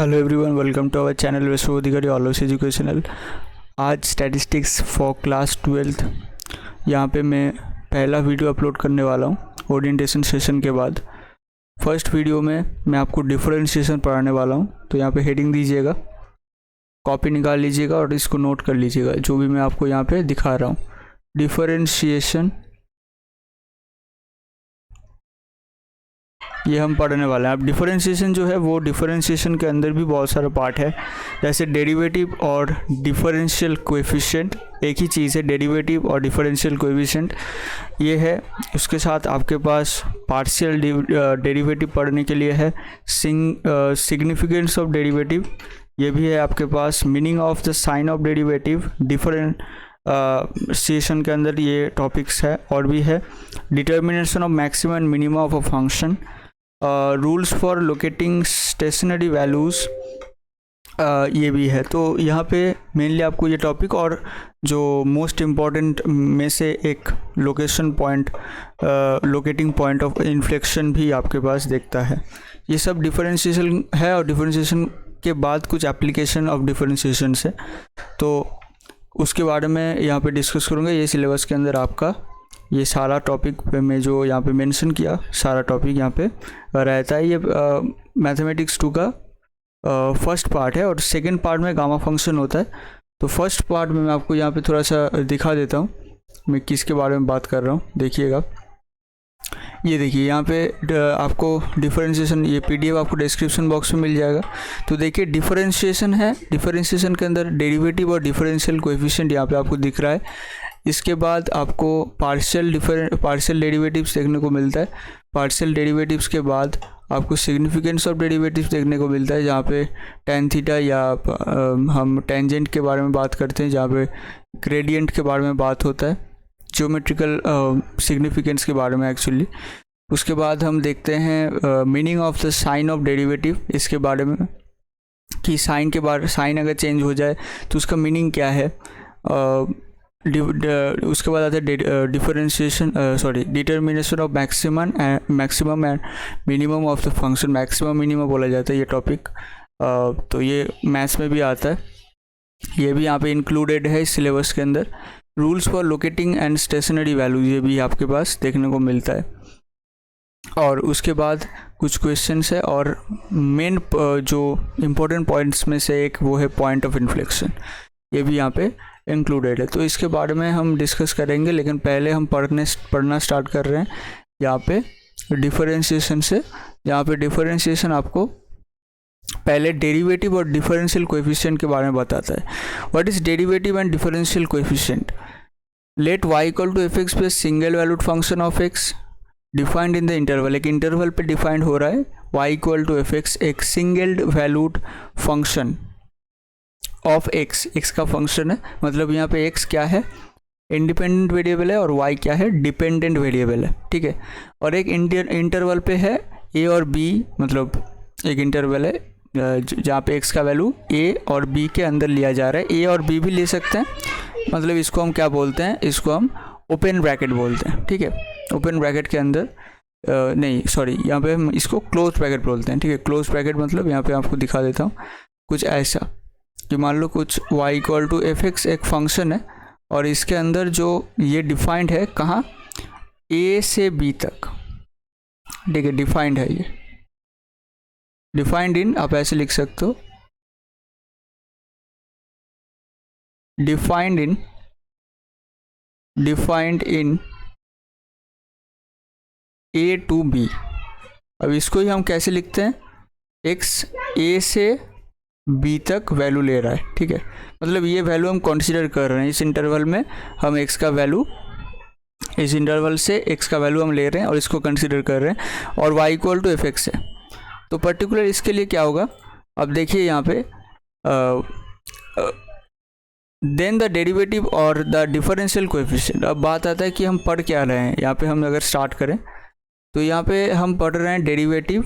Hello everyone, welcome to our channel Vaishnav Adhikari always educational. आज statistics for class 12th यहाँ पे मैं पहला वीडियो अपलोड करने वाला हूँ ओरिएंटेशन सेशन के बाद। फर्स्ट वीडियो में मैं आपको डिफरेंशिएशन पढ़ाने वाला हूँ, तो यहाँ पे हेडिंग दीजिएगा, कॉपी निकाल लीजिएगा और इसको नोट कर लीजिएगा जो भी मैं आपको यहाँ पे दिखा रहा हूँ। डिफरेंशिएशन ये हम पढ़ने वाले हैं। अब डिफरेंशिएशन जो है वो डिफरेंशिएशन के अंदर भी बहुत सारा पार्ट है, जैसे डेरिवेटिव और डिफरेंशियल कोएफिशिएंट एक ही चीज़ है। डेरिवेटिव और डिफरेंशियल कोएफिशिएंट ये है। उसके साथ आपके पास पार्शियल डेरिवेटिव पढ़ने के लिए है, सिग्निफिकेंस ऑफ डेरिवेटिव ये भी है आपके पास, meaning of the sign of derivative differentiation के अंदर ये टॉपिक्स है। और भी है determination of maximum and minimum of a function, rules for locating stationary values ये भी है। तो यहाँ पे मेनली आपको ये टॉपिक और जो मोस्ट इम्पॉर्टेंट में से एक location point, locating point of inflection भी आपके पास देखता है। ये सब डिफरेंशिएशन है और डिफरेंशिएशन के बाद कुछ एप्लीकेशन ऑफ डिफरेंशिएशन से, तो उसके बारे में यहाँ पे डिस्कस करूँगा। ये सिलेबस के अंदर आपका ये सारा टॉपिक पे मैं जो यहाँ पे मेंशन किया सारा टॉपिक यहाँ पे रहता है। ये मैथमेटिक्स 2 का फर्स्ट पार्ट है और सेकंड पार्ट में गामा फंक्शन होता है। तो फर्स्ट पार्ट में मैं आपको यहाँ पे थोड़ा सा दिखा देता हूँ मैं किसके बारे में बात कर रहा हूँ। देखिएगा, ये देखिए यहाँ पे आपको डिफरेंशिएशन ये पीडीएफ आपको डिस्क्रिप्शन बॉक्स में मिल जाएगा। तो देखिए डिफरेंशिएशन है, डिफरेंशिएशन के अंदर डेरिवेटिव और डिफरेंशियल कोएफिशिएंट यहाँ पे आपको दिख रहा है। इसके बाद आपको पार्शियल डेरिवेटिव्स देखने को मिलता है। पार्शियल डेरिवेटिव्स के बाद आपको सिग्निफिकेंस ऑफ डेरिवेटिव्स देखने को मिलता है, जहाँ पे tan थीटा या हम टेंजेंट के बारे में बात करते हैं, जहाँ पे ग्रेडियंट के बारे में बात होता है, ज्योमेट्रिकल सिग्निफिकेंस के बारे में एक्चुअली। उसके बाद हम देखते हैं meaning of the sign of derivative, इसके बारे में कि साइन अगर चेंज हो जाए तो उसका मीनिंग क्या है। उसके बाद आता है determination of maximum and minimum of the function. Maximum minimum बोला जाता है ये टॉपिक, तो ये मैथ्स में भी आता है, ये भी यहाँ पे इंक्लूडेड है इस सिलेबस के अंदर। Rules for locating and stationary values ये भी आपके पास देखने को मिलता है। और उसके बाद कुछ क्वेश्चंस है और मेन जो इम्पोर्टेंट पॉइंट्स में से एक वो है पॉइंट ऑफ इन्फ्लेक्शन, ये भी यहाँ पे इंक्लूडेड है। तो इसके बारे में हम डिस्कस करेंगे, लेकिन पहले हम पढ़ना स्टार्ट कर रहे हैं यहाँ पे डिफरेंशिएशन से। यहाँ पे डिफरेंशिएशन आपको पहले डेरिवेटिव और डिफरेंशियल कोएफिशिएंट के बारे में बताता है। What is derivative and differential coefficient? Let y equal to fx be single valued function of x defined in the interval. एक इंटरवल पे डिफाइंड हो रहा है y इक्वल टू fx, एक single valued function of x का function है, मतलब यहाँ पे x क्या है, इंडिपेंडेंट वेरिएबल है, और y क्या है, डिपेंडेंट वेरिएबल है, ठीक है। और एक इंटरवल पे है a और b, मतलब एक इंटरवल है जहाँ पे x का वैल्यू a और b के अंदर लिया जा रहा है। a और b भी ले सकते हैं, मतलब इसको हम क्या बोलते हैं, इसको हम ओपन ब्रैकेट बोलते हैं, ठीक है। ओपन ब्रैकेट के अंदर नहीं सॉरी, यहाँ पे हम इसको क्लोज ब्रैकेट बोलते हैं, ठीक है। क्लोज ब्रैकेट मतलब यहाँ पे आपको दिखा देता हूँ कुछ ऐसा कि मान लो कुछ y इक्वल टू fx एक फंक्शन है और इसके अंदर जो ये डिफाइंड है कहाँ, a से b तक, ठीक है, डिफाइंड है ये, डिफाइंड इन, आप ऐसे लिख सकते हो, defined in a to b। अब इसको ही हम कैसे लिखते हैं, x a से b तक वैल्यू ले रहा है, ठीक है, मतलब ये वैल्यू हम कंसीडर कर रहे हैं इस इंटरवल में, हम x का वैल्यू, इस इंटरवल से x का वैल्यू हम ले रहे हैं और इसको कंसीडर कर रहे हैं, और y इक्वल टू fx है। तो पर्टिकुलर इसके लिए क्या होगा, अब देखिए यहाँ पे देन द डेरिवेटिव और द डिफरेंशियल कोएफिशिएंट। अब बात आता है कि हम पढ़ क्या रहे हैं। यहाँ पे हम अगर स्टार्ट करें तो यहाँ पे हम पढ़ रहे हैं डेरिवेटिव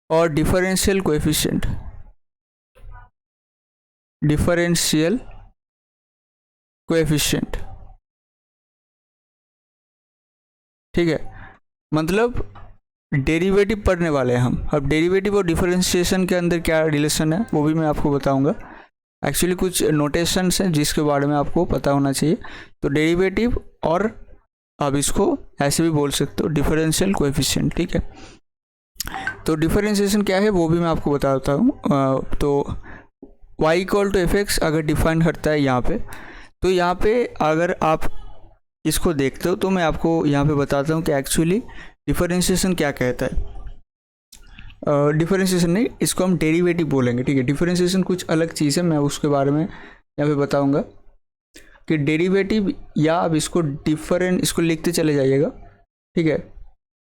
और डिफरेंशियल कोएफिशिएंट, ठीक है। मतलब डेरिवेटिव पढ़ने वाले हैं हम। अब डेरिवेटिव और डिफरेंशिएशन के अंदर क्या रिलेशन है वो भी मैं आपको बताऊंगा। एक्चुअली कुछ नोटेशंस हैं जिसके बारे में आपको पता होना चाहिए। तो डेरिवेटिव और आप इसको ऐसे भी बोल सकते हो डिफरेंशियल कोएफिशिएंट, ठीक है। तो डिफरेंशिएशन क्या है वो भी मैं आपको बताता हूँ। तो y equal to F X अगर डिफाइन करता है यहाँ पे, तो यहाँ पे अगर आप इसको देखते हो तो मैं आपको यहाँ पे बताता हूँ कि एक्चुअली डिफरेंशिएशन क्या कहता है। डिफरेंशिएशन नहीं, इसको हम डेरिवेटिव बोलेंगे, ठीक है। डिफरेंशिएशन कुछ अलग चीज़ है, मैं उसके बारे में यहाँ पे बताऊँगा कि डेरिवेटिव, या अब इसको इसको लिखते चले जाइएगा, ठीक है।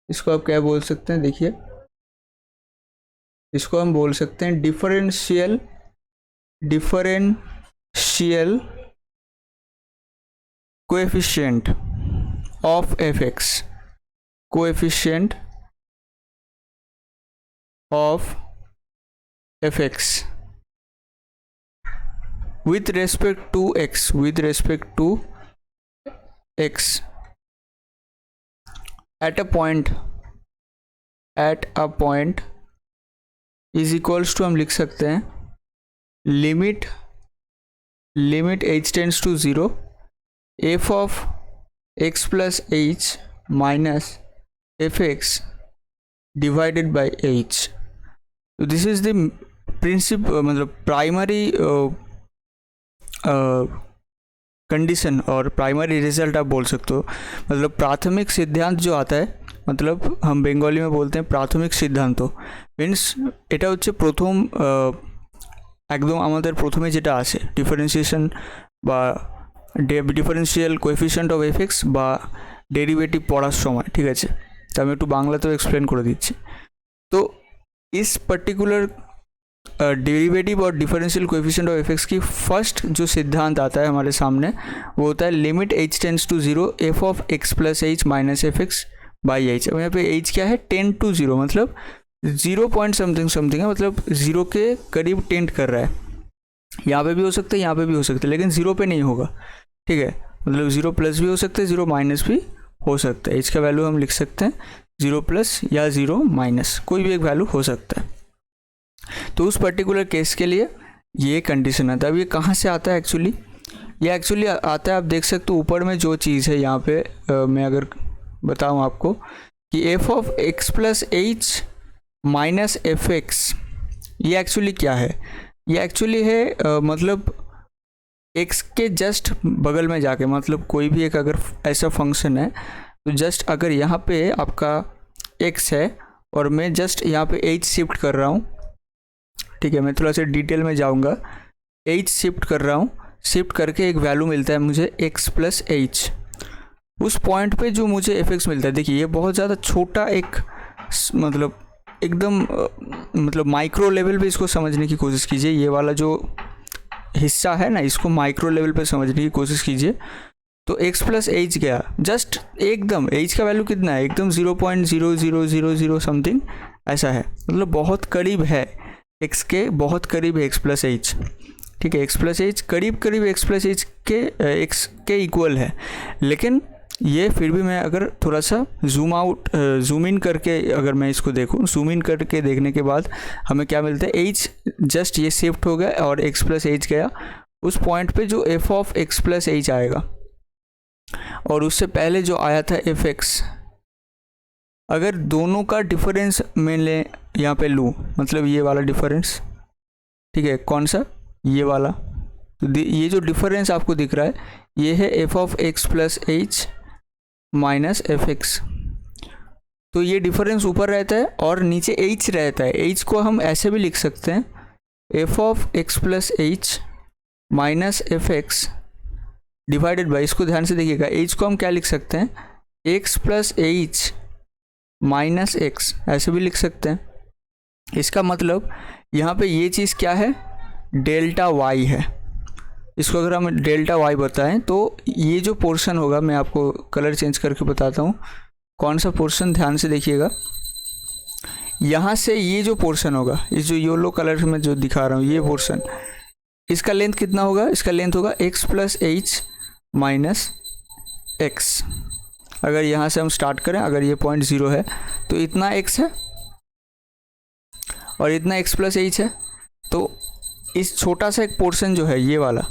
इसको आप क्या बोल सकते हैं, देखिए इसको हम बोल सकते हैं differential coefficient of F x, coefficient of F x with respect to x, with respect to x at a point is equals to, हम लिख सकते हैं limit h tends to 0 f of x plus h minus F x divided by h। तो this is the principle, मतलब primary condition और primary result आप बोल सकते हो। मतलब प्राथमिक सिद्धांत जो आता है, मतलब हम बेंगली में बोलते हैं प्राथमिक सिद्धांत, मीन्स এটা হচ্ছে প্রথম একদম আমাদের প্রথমে যেটা আসে ডিফারেন্সিয়েশন বা differential coefficient of F x বা ডেরিভেটিভ পড়ার সময়, ঠিক আছে। তো আমি একটু বাংলাতেও এক্সপ্লেন করে দিচ্ছি। तो इस पर्टिकुलर डेरिवेटिव और differential coefficient of F X की फर्स्ट जो सिद्धांत आता है हमारे सामने वो होता है limit h tends to 0 f of x plus h minus F x by h। अब यहाँ पे h क्या है, टेंड टू 0, मतलब 0 पॉइंट समथिंग समथिंग है, मतलब 0 के करीब टेंड कर रहा है। यहाँ पे भी हो सकता है, यहाँ पे भी हो सकता है, लेकिन 0 पे नहीं होगा, ठीक है। मतलब 0 प्लस भी हो सकता है, 0 माइनस भी हो सकता है। h का वैल्यू हम लिख सकते हैं 0 प्लस या 0 माइनस, कोई भी एक वैल्यू हो सकता है। तो उस पर्टिकुलर केस के लिए ये कंडीशन आता है। अब ये कहाँ से आता है एक्चुअली, ये एक्चुअली आता है, आप देख सकते हो ऊपर में जो चीज़ है यहाँ पे मैं अगर बताऊँ आपको कि F of x plus H minus F x, ये एक्चुअली क्या है, ये एक्चुअली है मतलब एक्स के जस्ट बगल में जाके, मतलब कोई भी एक अगर ऐसा फंक्शन है तो जस्ट अगर यहाँ पे आपका एक्स है और मैं जस्ट यहाँ पे एच शिफ्ट कर रहा हूँ, ठीक है। मैं थोड़ा सा डिटेल में जाऊँगा, h शिफ्ट कर रहा हूँ, शिफ्ट करके एक वैल्यू मिलता है मुझे x प्लस h। उस पॉइंट पे जो मुझे एफ एक्स मिलता है, देखिए ये बहुत ज़्यादा छोटा एक, मतलब एकदम मतलब माइक्रो लेवल पे इसको समझने की कोशिश कीजिए। ये वाला जो हिस्सा है ना, इसको माइक्रो लेवल पे समझने की कोशिश कीजिए। तो x प्लस h गया, जस्ट एकदम h का वैल्यू कितना है, एकदम 0.0000 समथिंग ऐसा है, मतलब बहुत करीब है x के, बहुत करीब है x प्लस एच, ठीक है। x प्लस एच करीब x प्लस एच के x के इक्वल है। लेकिन ये फिर भी मैं अगर थोड़ा सा जूम इन करके अगर मैं इसको देखूँ, जूम इन करके देखने के बाद हमें क्या मिलता है, h जस्ट ये शिफ्ट हो गया और x प्लस एच गया। उस पॉइंट पे जो f of x plus H आएगा और उससे पहले जो आया था एफ एक्स, अगर दोनों का डिफरेंस मैं ले यहाँ पे लूँ, मतलब ये वाला डिफरेंस, ठीक है, कौन सा, ये वाला, तो ये जो डिफरेंस आपको दिख रहा है ये है F of x plus H minus F x. तो ये डिफरेंस ऊपर रहता है और नीचे एच रहता है। एच को हम ऐसे भी लिख सकते हैं F of x plus H minus F x divided by, इसको ध्यान से देखिएगा, एच को हम क्या लिख सकते हैं, x plus H minus x, ऐसे भी लिख सकते हैं। इसका मतलब यहाँ पे ये चीज़ क्या है, डेल्टा वाई है। इसको अगर हम डेल्टा वाई बताएं तो ये जो पोर्शन होगा, मैं आपको कलर चेंज करके बताता हूँ कौन सा पोर्शन, ध्यान से देखिएगा। यहाँ से ये जो पोर्शन होगा, इस जो येलो कलर में जो दिखा रहा हूँ ये पोर्शन, इसका लेंथ कितना होगा, इसका लेंथ होगा x plus H minus x. अगर यहाँ से हम स्टार्ट करें, अगर ये पॉइंट 0 है तो इतना x है और इतना x प्लस h है। तो इस छोटा सा एक पोर्शन जो है ये वाला,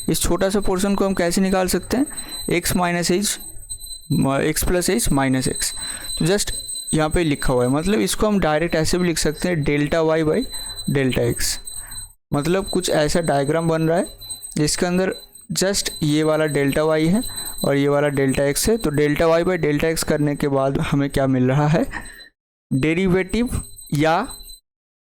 इस छोटा सा पोर्शन को हम कैसे निकाल सकते हैं, x minus H, x plus H minus x. तो जस्ट यहाँ पे लिखा हुआ है, मतलब इसको हम डायरेक्ट ऐसे भी लिख सकते हैं delta Y by delta X. मतलब कुछ ऐसा डायग्राम बन रहा है जिसके अंदर जस्ट ये वाला डेल्टा वाई है और ये वाला डेल्टा एक्स है। तो delta Y by delta X करने के बाद हमें क्या मिल रहा है, डेरिवेटिव या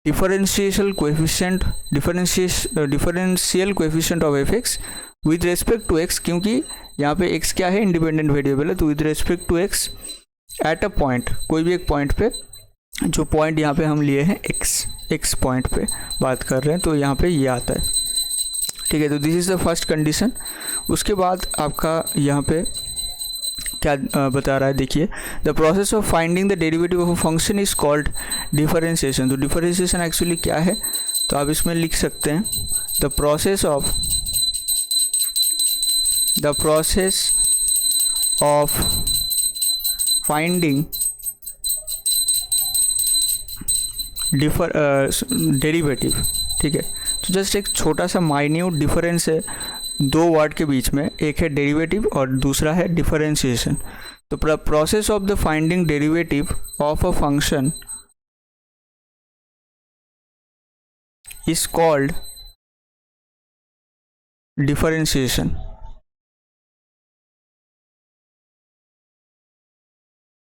differential coefficient, differential coefficient of F X with respect to X, क्योंकि यहाँ पे एक्स क्या है, इंडिपेंडेंट वेरिएबल है। तो with respect to X at a point, कोई भी एक पॉइंट पे, जो पॉइंट यहाँ पे हम लिए हैं एक्स पॉइंट पे बात कर रहे हैं, तो यहाँ पे ये आता है। ठीक है, तो this is the first condition. उसके बाद आपका यहाँ पे क्या बता रहा है, देखिए, the process of finding the derivative of a function is called differentiation. तो डिफरेंशिएशन एक्चुअली क्या है, तो आप इसमें लिख सकते हैं the process of finding derivative. ठीक है, तो जस्ट एक छोटा सा माइन्यूट डिफरेंस है दो वर्ड के बीच में, एक है डेरिवेटिव और दूसरा है डिफरेंशिएशन। तो process of the finding derivative of a function is called differentiation.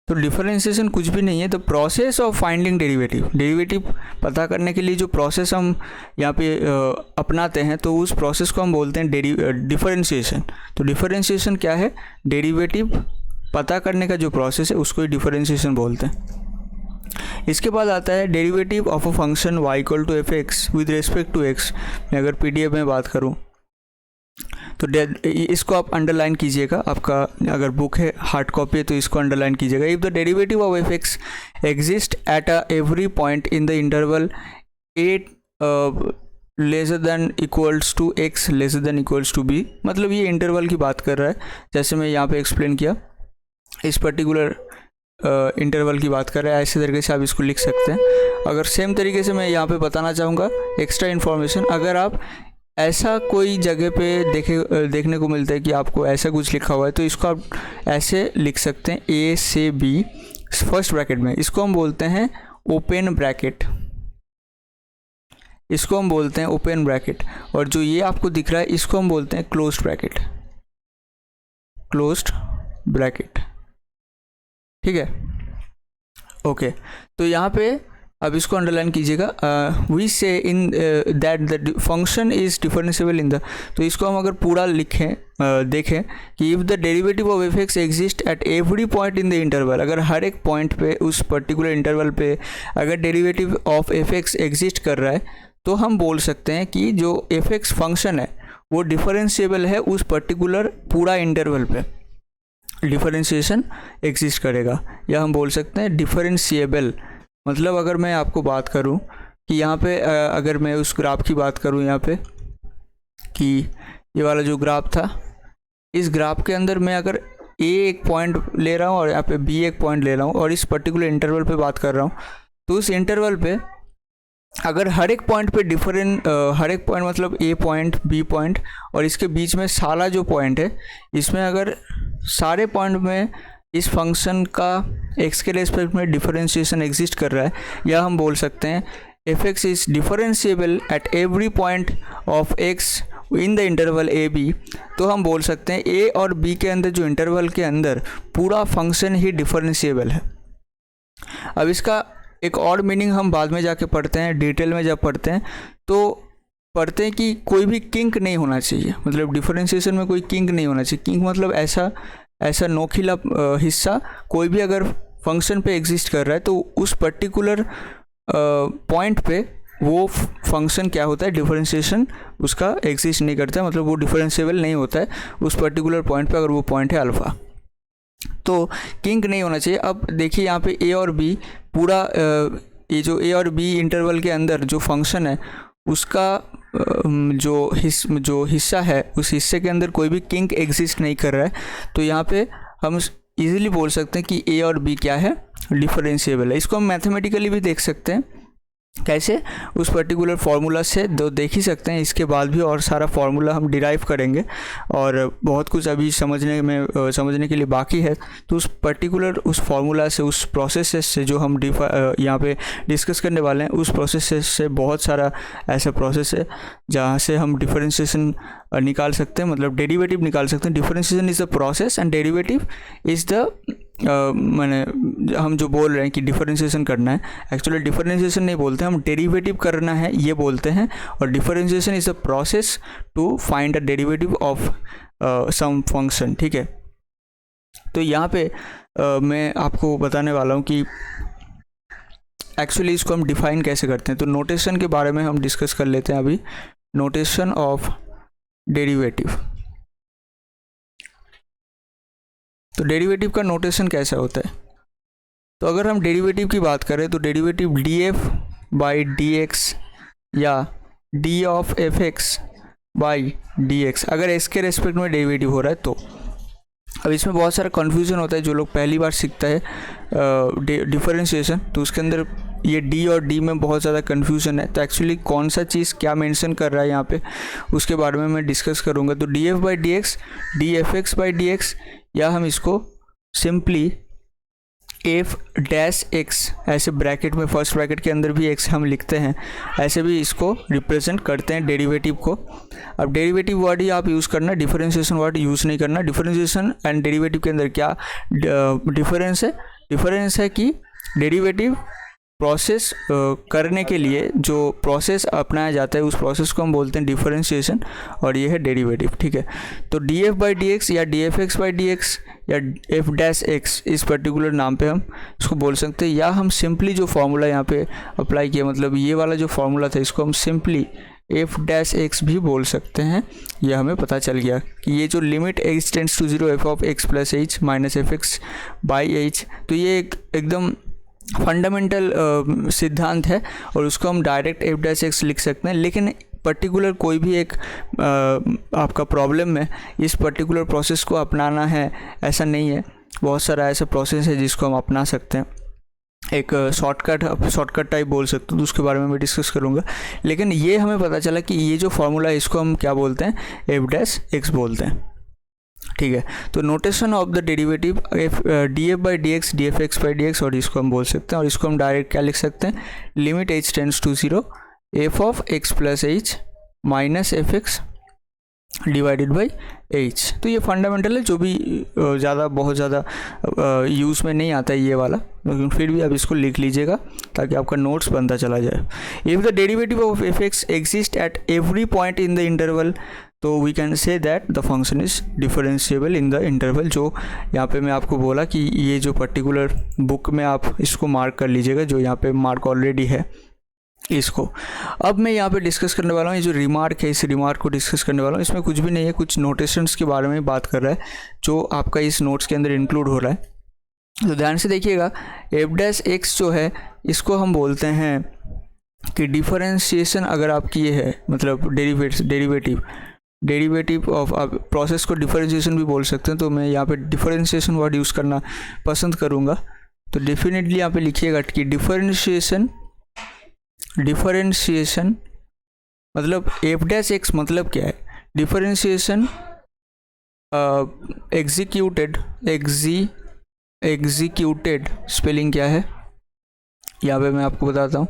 तो डिफरेंशिएशन कुछ भी नहीं है, तो प्रोसेस ऑफ फाइंडिंग डेरिवेटिव पता करने के लिए जो प्रोसेस हम यहाँ पे अपनाते हैं, तो उस प्रोसेस को हम बोलते हैं डिफरेंशिएशन। तो डिफरेंशिएशन क्या है, डेरिवेटिव पता करने का जो प्रोसेस है उसको ही डिफरेंशिएशन बोलते हैं। इसके बाद आता है derivative of a function y equal to F X with respect to X. मैं अगर PDF में बात करूँ तो इसको आप अंडरलाइन कीजिएगा, आपका अगर बुक है हार्ड कॉपी है तो इसको अंडरलाइन कीजिएगा। If the derivative of F x exist at a every point in the interval 8 lesser than equals to x lesser than equals to b, मतलब ये इंटरवल की बात कर रहा है। जैसे मैं यहाँ पे एक्सप्लेन किया, इस पर्टिकुलर इंटरवल की बात कर रहा है, ऐसे तरीके से आप इसको लिख सकते हैं। अगर सेम तरीके से मैं यहाँ पे बताना चाहूँगा एक्स्ट्रा इन्फॉर्मेशन, अगर आप ऐसा कोई जगह पे देखने को मिलता है कि आपको ऐसा कुछ लिखा हुआ है, तो इसको आप ऐसे लिख सकते हैं A से B फर्स्ट ब्रैकेट में, इसको हम बोलते हैं ओपन ब्रैकेट, इसको हम बोलते हैं ओपन ब्रैकेट। और जो ये आपको दिख रहा है इसको हम बोलते हैं क्लोज्ड ब्रैकेट। ठीक है, ओके। तो यहाँ पे अब इसको अंडरलाइन कीजिएगा, वी से in that the function is differentiable in the. तो इसको हम अगर पूरा लिखें, देखें कि if the derivative of F x exist at every point in the interval, अगर हर एक पॉइंट पे उस पर्टिकुलर इंटरवल पे अगर derivative of F x exist कर रहा है, तो हम बोल सकते हैं कि जो एफ एक्स फंक्शन है वो डिफरेंशिएबल है उस पर्टिकुलर पूरा इंटरवल पे, डिफरेंशिएशन एग्जिस्ट करेगा, या हम बोल सकते हैं डिफरेंशिएबल। मतलब अगर मैं आपको बात करूं कि यहाँ पे अगर मैं उस ग्राफ की बात करूं यहाँ पे कि ये वाला जो ग्राफ था, इस ग्राफ के अंदर मैं अगर A एक पॉइंट ले रहा हूँ और यहाँ पे B एक पॉइंट ले रहा हूँ और इस पर्टिकुलर इंटरवल पे बात कर रहा हूँ, तो उस इंटरवल पे अगर हर एक पॉइंट पे हर एक पॉइंट मतलब A पॉइंट B पॉइंट और इसके बीच में सारा जो पॉइंट है, इसमें अगर सारे पॉइंट में इस फंक्शन का x के रेस्पेक्ट में डिफरेंशिएशन एग्जिस्ट कर रहा है, या हम बोल सकते हैं F X is differentiable at every point of x in the interval A B. तो हम बोल सकते हैं A और B के अंदर जो इंटरवल के अंदर पूरा फंक्शन ही डिफरेंशिएबल है। अब इसका एक और मीनिंग हम बाद में जाके पढ़ते हैं, डिटेल में जब पढ़ते हैं तो पढ़ते हैं कि कोई भी किंक नहीं होना चाहिए, मतलब डिफरेंशिएशन में कोई किंक नहीं होना चाहिए। किंक मतलब ऐसा नोखिला हिस्सा कोई भी अगर फंक्शन पे एग्जिस्ट कर रहा है तो उस पर्टिकुलर पॉइंट पे वो फंक्शन क्या होता है, डिफरेंशिएशन उसका एग्जिस्ट नहीं करता है, मतलब वो डिफरेंशिएबल नहीं होता है उस पर्टिकुलर पॉइंट पे, अगर वो पॉइंट है अल्फ़ा, तो किंक नहीं होना चाहिए। अब देखिए यहाँ पे A और B पूरा ये जो A और B इंटरवल के अंदर जो फंक्शन है उसका जो हिस्सा है उस हिस्से के अंदर कोई भी किंक एग्जिस्ट नहीं कर रहा है। तो यहाँ पे हम इजीली बोल सकते हैं कि ए और बी क्या है, डिफरेंशिएबल है। इसको हम मैथमेटिकली भी देख सकते हैं, कैसे, उस पर्टिकुलर फार्मूला से दो देख ही सकते हैं। इसके बाद भी और सारा फार्मूला हम डिराइव करेंगे और बहुत कुछ अभी समझने के लिए बाकी है। तो उस पर्टिकुलर उस फार्मूला से, उस प्रोसेस से जो हम यहाँ पे डिस्कस करने वाले हैं, उस प्रोसेस से बहुत सारा ऐसा प्रोसेस है जहाँ से हम डिफरेंशिएशन निकाल सकते हैं, मतलब डेरिवेटिव निकाल सकते हैं। Differentiation is the process and derivative is the मैंने हम जो बोल रहे हैं कि डिफरेंशिएशन करना है, एक्चुअली डिफरेंशिएशन नहीं बोलते हम, डेरिवेटिव करना है ये बोलते हैं। और differentiation is a process to find a derivative of some function, ठीक है। तो यहाँ पे मैं आपको बताने वाला हूँ कि एक्चुअली इसको हम डिफाइन कैसे करते हैं। तो नोटेशन के बारे में हम डिस्कस कर लेते हैं अभी। Notation of derivative. तो डेरिवेटिव का नोटेशन कैसा होता है? तो अगर हम डेरिवेटिव की बात करें तो डेरिवेटिव df बाई dx या d of fx by dx, अगर s के रेस्पेक्ट में डेरिवेटिव हो रहा है तो। अब इसमें बहुत सारा कन्फ्यूजन होता है, जो लोग पहली बार सीखता है डिफरेंशिएशन, तो उसके अंदर ये d और d में बहुत ज़्यादा कन्फ्यूजन है। तो एक्चुअली कौन सा चीज़ क्या मेंशन कर रहा है यहाँ पे, उसके बारे में मैं डिस्कस करूँगा। तो df by dx, dfx by dx, या हम इसको सिंपली f डैश x, ऐसे ब्रैकेट में फर्स्ट ब्रैकेट के अंदर भी x हम लिखते हैं, ऐसे भी इसको रिप्रेजेंट करते हैं डेरिवेटिव को। अब डेरिवेटिव वर्ड ही आप यूज़ करना, डिफरेंशिएशन वर्ड यूज़ नहीं करना। डिफरेंशिएशन एंड डेरिवेटिव के अंदर क्या डिफरेंस है? डिफरेंस है कि डेरिवेटिव प्रोसेस करने के लिए जो प्रोसेस अपनाया जाता है, उस प्रोसेस को हम बोलते हैं डिफरेंशिएशन, और ये है डेरिवेटिव, ठीक है। तो df बाई dx या dfx बाई dx या f डैश x, इस पर्टिकुलर नाम पे हम इसको बोल सकते हैं। या हम सिंपली जो फार्मूला यहाँ पे अप्लाई किया, मतलब ये वाला जो फार्मूला था, इसको हम सिंपली f डैश x भी बोल सकते हैं। यह हमें पता चल गया कि ये जो limit x tends to 0 f of x plus h minus F x by h, तो ये एकदम फंडामेंटल सिद्धांत है और उसको हम डायरेक्ट f डैश x लिख सकते हैं। लेकिन पर्टिकुलर कोई भी एक आपका प्रॉब्लम में इस पर्टिकुलर प्रोसेस को अपनाना है ऐसा नहीं है, बहुत सारा ऐसा प्रोसेस है जिसको हम अपना सकते हैं। एक शॉर्टकट टाइप बोल सकते हो, तो उसके बारे में मैं डिस्कस करूँगा। लेकिन ये हमें पता चला कि ये जो फॉर्मूला है इसको हम क्या बोलते हैं, f डैश x बोलते हैं, ठीक है। तो notation of the derivative df by dx, dfx by dx, और इसको हम बोल सकते हैं, और इसको हम डायरेक्ट क्या लिख सकते हैं, limit h tends to 0 f of x plus h minus F x divided by h। तो ये फंडामेंटल है, जो भी बहुत ज़्यादा यूज़ में नहीं आता है ये वाला, लेकिन फिर भी आप इसको लिख लीजिएगा ताकि आपका नोट्स बनता चला जाए। If the derivative of F x exist at every point in the interval, तो we can say that the function is differentiable in the interval. जो यहाँ पे मैं आपको बोला कि ये जो पर्टिकुलर बुक में आप इसको मार्क कर लीजिएगा, जो यहाँ पे मार्क ऑलरेडी है इसको। अब मैं यहाँ पे डिस्कस करने वाला हूँ, ये जो रिमार्क है, इस रिमार्क को डिस्कस करने वाला हूँ। इसमें कुछ भी नहीं है, कुछ नोटेशंस के बारे में बात कर रहा है जो आपका इस नोट्स के अंदर इंक्लूड हो रहा है। तो ध्यान से देखिएगा, एफ डैश एक्स जो है इसको हम बोलते हैं कि डिफरेंशिएशन अगर आप किए हैं, मतलब डेरिवेटिव ऑफ, आप प्रोसेस को डिफरेंशिएशन भी बोल सकते हैं। तो मैं यहाँ पे डिफरेंशिएशन वर्ड यूज़ करना पसंद करूँगा। तो डेफिनेटली यहाँ पे लिखिएगा कि डिफरेंशिएशन मतलब एफ डैश एक्स मतलब क्या है, डिफरेंशिएशन एग्जीक्यूटेड स्पेलिंग क्या है यहाँ पे मैं आपको बताता हूँ,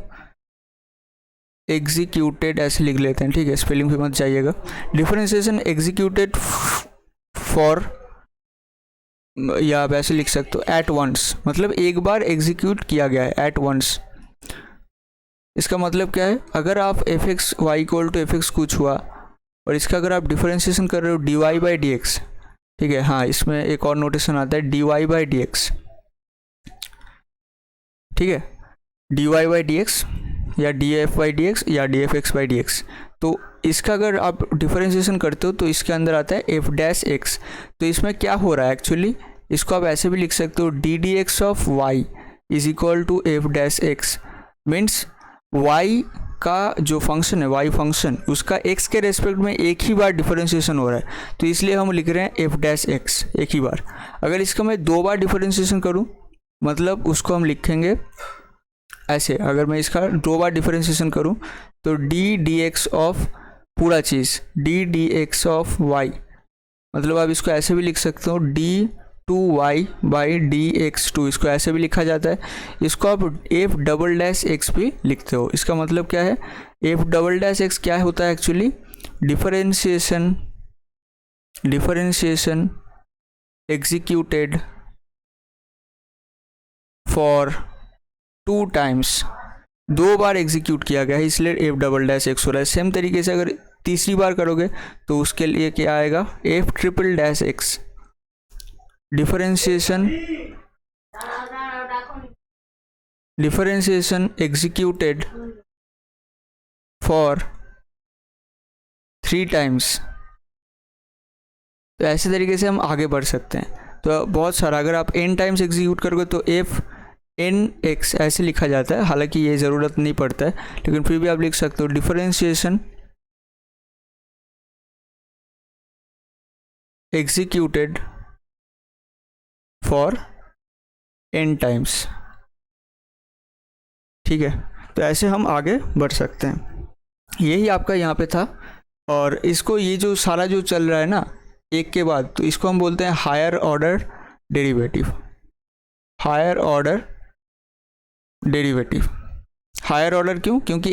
एग्जीक्यूटेड ऐसे लिख लेते हैं, ठीक है, स्पेलिंग पे मत जाइएगा। डिफरेंशिएशन एग्जीक्यूटेड फॉर, या आप ऐसे लिख सकते हो एट वंस, मतलब एक बार एग्जीक्यूट किया गया है, एट वंस। इसका मतलब क्या है, अगर आप f x y equal to F x कुछ हुआ और इसका अगर आप डिफरेंशिएशन कर रहे हो d y by d x, ठीक है, हाँ इसमें एक और नोटेशन आता है d y by d x, ठीक है, d y by d x या d f by d x या d f x by d x. तो इसका अगर आप डिफरेंशिएशन करते हो तो इसके अंदर आता है एफ डैश एक्स। तो इसमें क्या हो रहा है एक्चुअली, इसको आप ऐसे भी लिख सकते हो d d x of y is equal to f dash x, means y का जो फंक्शन है y फंक्शन, उसका x के रेस्पेक्ट में एक ही बार डिफरेंशिएशन हो रहा है, तो इसलिए हम लिख रहे हैं f डैश x एक ही बार। अगर इसका मैं 2 बार डिफरेंशिएशन करूं, मतलब उसको हम लिखेंगे ऐसे, अगर मैं इसका 2 बार डिफरेंशिएशन करूं तो d dx ऑफ पूरा चीज़ d dx ऑफ y, मतलब आप इसको ऐसे भी लिख सकते हो d2y बाई dx2, इसको ऐसे भी लिखा जाता है। इसको आप f डबल डैश x भी लिखते हो। इसका मतलब क्या है, f डबल डैश x क्या होता है actually, differentiation executed for 2 times, 2 bar execute किया गया है, इसलिए f डबल डैश x हो रहा है। सेम तरीके से अगर तीसरी बार करोगे तो उसके लिए क्या आएगा, f triple dash x, differentiation executed for 3 times. तो ऐसे तरीके से हम आगे बढ़ सकते हैं। तो बहुत सारा, अगर आप n टाइम्स एग्जीक्यूट करोगे तो f n x ऐसे लिखा जाता है, हालांकि ये ज़रूरत नहीं पड़ता है, लेकिन फिर भी आप लिख सकते हो differentiation executed for n times. ठीक है, तो ऐसे हम आगे बढ़ सकते हैं। यही आपका यहाँ पे था। और इसको, ये जो सारा जो चल रहा है ना एक के बाद, तो इसको हम बोलते हैं higher order derivative. Higher order derivative, higher order क्यों, क्योंकि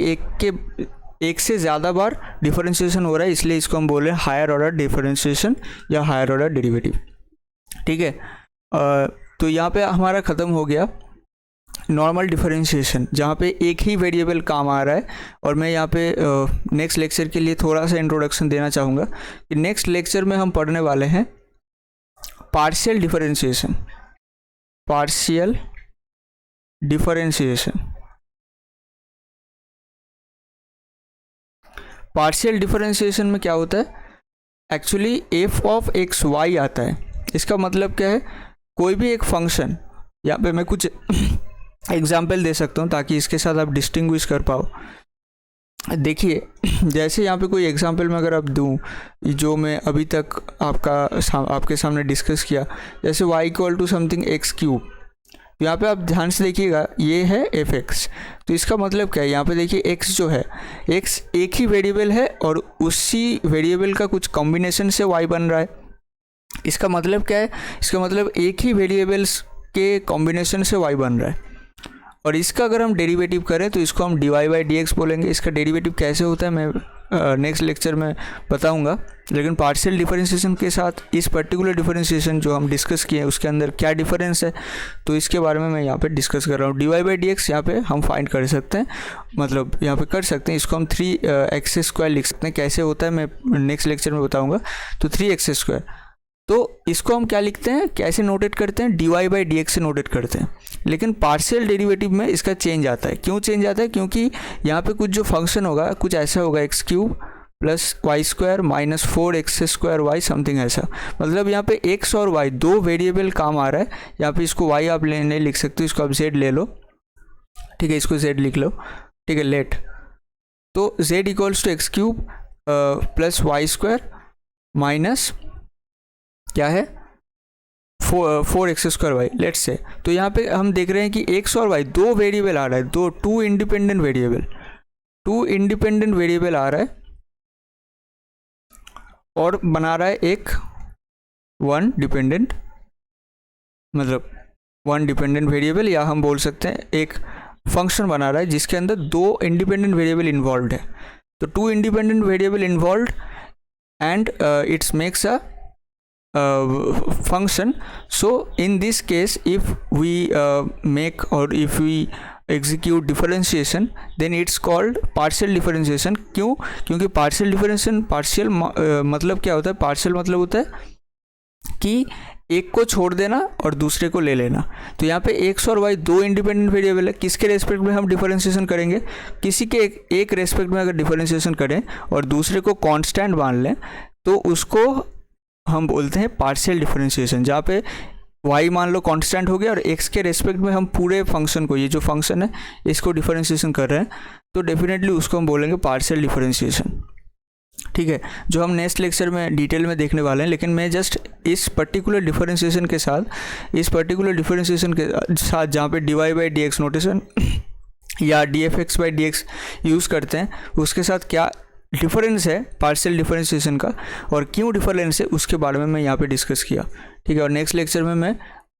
एक से ज़्यादा बार डिफरेंशिएशन हो रहा है, इसलिए इसको हम बोल रहे हैं हायर ऑर्डर डिफरेंशिएशन या हायर ऑर्डर डेरिवेटिव। ठीक है, तो यहाँ पे हमारा ख़त्म हो गया नॉर्मल डिफरेंशिएशन, जहाँ पे एक ही वेरिएबल काम आ रहा है। और मैं यहाँ पे नेक्स्ट लेक्चर के लिए थोड़ा सा इंट्रोडक्शन देना चाहूँगा कि नेक्स्ट लेक्चर में हम पढ़ने वाले हैं partial differentiation. Partial differentiation, partial differentiation में क्या होता है, actually f of x y आता है। इसका मतलब क्या है, कोई भी एक फंक्शन, यहाँ पे मैं कुछ एग्जाम्पल दे सकता हूँ ताकि इसके साथ आप डिस्टिंग्विश कर पाओ। देखिए, जैसे यहाँ पे कोई एग्जाम्पल मैं अगर आप दूँ, जो मैं अभी तक आपके सामने डिस्कस किया, जैसे y equal to something x cube, तो यहाँ पे आप ध्यान से देखिएगा, ये है एफ एक्स। तो इसका मतलब क्या है, यहाँ पे देखिए x जो है, x एक ही वेरिएबल है और उसी वेरिएबल का कुछ कॉम्बिनेशन से y बन रहा है। इसका मतलब क्या है, इसका मतलब एक ही वेरिएबल्स के कॉम्बिनेशन से y बन रहा है। और इसका अगर हम डेरिवेटिव करें तो इसको हम dy बाई डी एक्स बोलेंगे। इसका डेरिवेटिव कैसे होता है मैं नेक्स्ट लेक्चर में बताऊंगा, लेकिन पार्शियल डिफरेंशिएशन के साथ इस पर्टिकुलर डिफरेंशिएशन जो हम डिस्कस किए उसके अंदर क्या डिफरेंस है, तो इसके बारे में मैं यहाँ पे डिस्कस कर रहा हूँ। dy बाई डी एक्स यहाँ पे हम फाइंड कर सकते हैं, मतलब यहाँ पे कर सकते हैं। इसको हम 3x² लिख सकते हैं। कैसे होता है मैं नेक्स्ट लेक्चर में बताऊँगा। तो 3x², तो इसको हम क्या लिखते हैं, कैसे नोटेट करते हैं, dy बाई डी एक्स से नोटेट करते हैं। लेकिन पार्शियल डेरिवेटिव में इसका चेंज आता है। क्यों चेंज आता है, क्योंकि यहाँ पे कुछ जो फंक्शन होगा कुछ ऐसा होगा, x cube plus y square minus 4x² y something ऐसा। मतलब यहाँ पे x और y दो वेरिएबल काम आ रहा है। यहाँ पे इसको y आप नहीं लिख सकते, इसको आप z ले लो। ठीक है, इसको z लिख लो। ठीक है, लेट, तो z equals to x cube plus y square minus क्या है 4x² वाई, लेट्स से। तो यहाँ पे हम देख रहे हैं कि x और y दो वेरिएबल आ रहा है, टू इंडिपेंडेंट वेरिएबल आ रहा है और बना रहा है एक वन डिपेंडेंट वेरिएबल, या हम बोल सकते हैं एक फंक्शन बना रहा है जिसके अंदर दो इंडिपेंडेंट वेरिएबल इन्वॉल्व है। तो two independent variable involve and it's makes a function. So in this case, if we make or if we execute differentiation, then it's called partial differentiation. क्यों, क्योंकि partial differentiation, partial मतलब क्या होता है, partial मतलब होता है कि एक को छोड़ देना और दूसरे को ले लेना। तो यहाँ पे x और y दो इंडिपेंडेंट वेरिएबल है, किसके रेस्पेक्ट में हम डिफरेंशिएशन करेंगे, किसी के एक रेस्पेक्ट में अगर डिफरेंशिएशन करें और दूसरे को कांस्टेंट मान लें तो उसको हम बोलते हैं पार्शियल डिफरेंशिएशन, जहाँ पे y मान लो कांस्टेंट हो गया और x के रेस्पेक्ट में हम पूरे फंक्शन को, ये जो फंक्शन है इसको डिफरेंशिएशन कर रहे हैं, तो डेफिनेटली उसको हम बोलेंगे पार्शियल डिफरेंशिएशन। ठीक है, जो हम नेक्स्ट लेक्चर में डिटेल में देखने वाले हैं, लेकिन मैं जस्ट इस पर्टिकुलर डिफरेंशिएशन के साथ जहाँ पे dy बाई dx नोटेशन या dfx बाई dx यूज़ करते हैं, उसके साथ क्या डिफरेंस है पार्शियल डिफरेंशिएशन का और क्यों डिफरेंस है उसके बारे में मैं यहाँ पे डिस्कस किया। ठीक है, और नेक्स्ट लेक्चर में मैं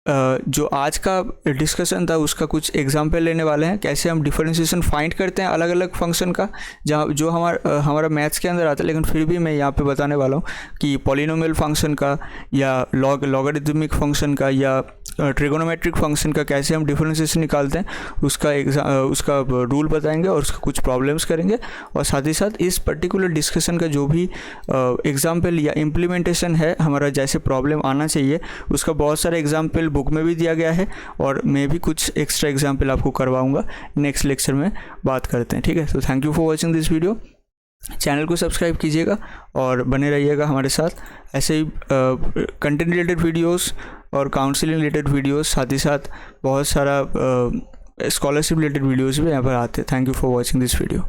जो आज का डिस्कशन था उसका कुछ एग्जांपल लेने वाले हैं, कैसे हम डिफरेंशिएशन फाइंड करते हैं अलग अलग फंक्शन का, जहाँ जो हमारा मैथ्स के अंदर आता है, लेकिन फिर भी मैं यहाँ पे बताने वाला हूँ कि पॉलिनोमियल फंक्शन का या लॉगरिथमिक फंक्शन का या ट्रिगोनोमेट्रिक फंक्शन का कैसे हम डिफरेंशिएशन निकालते हैं, उसका रूल बताएंगे और उसका कुछ प्रॉब्लम्स करेंगे, और साथ ही साथ इस पर्टिकुलर डिस्कशन का जो भी एग्जाम्पल या इम्प्लीमेंटेशन है हमारा, जैसे प्रॉब्लम आना चाहिए, उसका बहुत सारे एग्जाम्पल बुक में भी दिया गया है और मैं भी कुछ एक्स्ट्रा एग्जाम्पल आपको करवाऊंगा, नेक्स्ट लेक्चर में बात करते हैं। ठीक है, तो thank you for watching this video. Channel को सब्सक्राइब कीजिएगा और बने रहिएगा हमारे साथ, ऐसे ही कंटेंट रिलेटेड वीडियोस और काउंसलिंग रिलेटेड वीडियोस, साथ ही साथ बहुत सारा स्कॉलरशिप रिलेटेड वीडियोस भी यहाँ पर आते हैं। Thank you for watching this video.